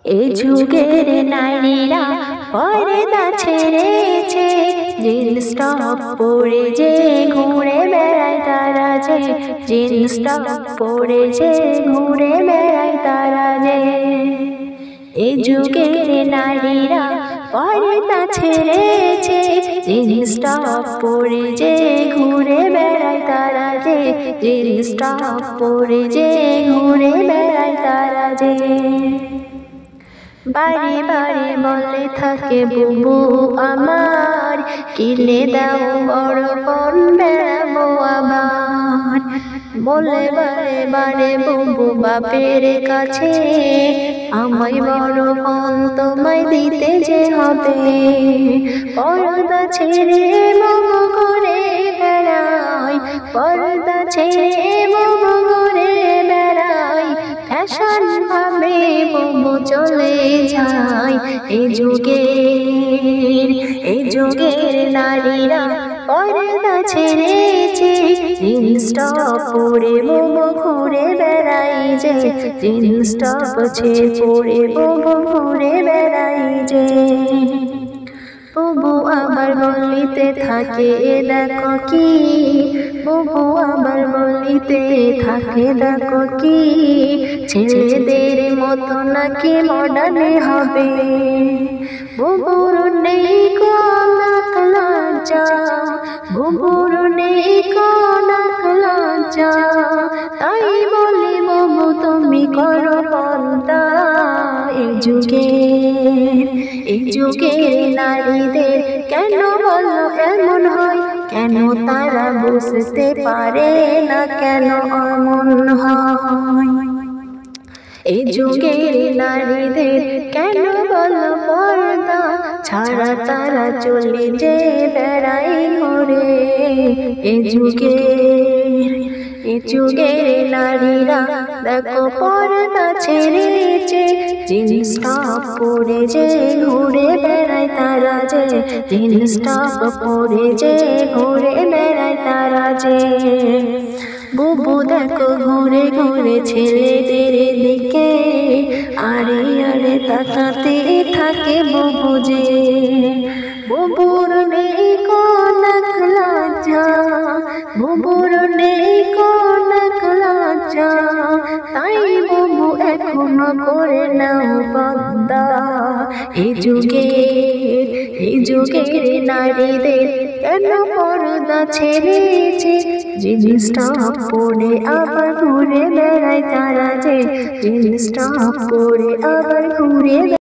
এই যুগের নারীরা পর্দা ছেড়েছে, জিন্স টপ পরে যে ঘুরে বেড়ায় তারা যে, জিন্স টপ পরে যে ঘুরে বেড়ায় তারা যে। এই যুগের নারীরা পর্দা ছেড়েছে, জিন্স টপ পরে যে ঘুরে বেড়ায় তারা যে, জিন্স টপ পরে যে ঘুরে বেড়ায় তারা যে। বারে বারে বলে থাকে বুবু আমার, কিনে দাও বড় ফোন বেড়াবো আবার। বলে বারে বারে বুবু বাপের কাছে, আমায় বড় ফোন তোমায় দিতে যে হবে। পর্দা ছেড়ে বউ ঘুরে বেড়াই, পর্দা ছেড়ে বউ ঘুরে বেড়াই, ফ্যাশন ভাবে বুবু চলে যায়। এই যুগের নারীরা পর্দা ছেড়েছে, জিন্স টপ পরে বুবু ঘুরে বেড়াই যে, জিন্স টপ পরে বুবু ঘুরে বেড়াই যে। বুবু আবার বলিতে থাকে দেখো কি, বুবু আবার বলিতে থাকে দেখো কি, ছেলেদের মতো নাকি মডার্ন হবে। বুবুর নেই কোনো লজ্জা, বুবুর নেই কোনো লজ্জা, তাই বলি বুবু তুমি করো পর্দা। এই যুগের নারীদের কেন বলো এমন হয়, কেন তারা বুঝতে পারে না কেন এমন হয়। এই যুগের নারীদের কেন বলো পর্দা ছাড়া তারা চলে যে বেড়াই ঘুরে। এই যুগের নারীরা দেখো পর্দা ছেড়েছে, জিন্স টপ পরে যে ঘুরে বেড়ায় তারা যে, জিন্স টপ পরে যে ঘুরে বেড়ায় তারা যে। বুবু দেখো ঘুরে ঘুরে ছেলেদের দিকে, আরে আরে তাকাতে থাকে বুবু যে। বুবুর নেই কোনো লজ্জা, বুবুর নেই কোনো লজ্জা, তাই বুবু এখনো করে নাও পর্দা। এই যুগের নারীদের কেন পর্দা ছেড়েছে, জিন্স টপ পরে আবার ঘুরে বেড়ায় তারা যে, জিন্স টপ পরে আবার ঘুরে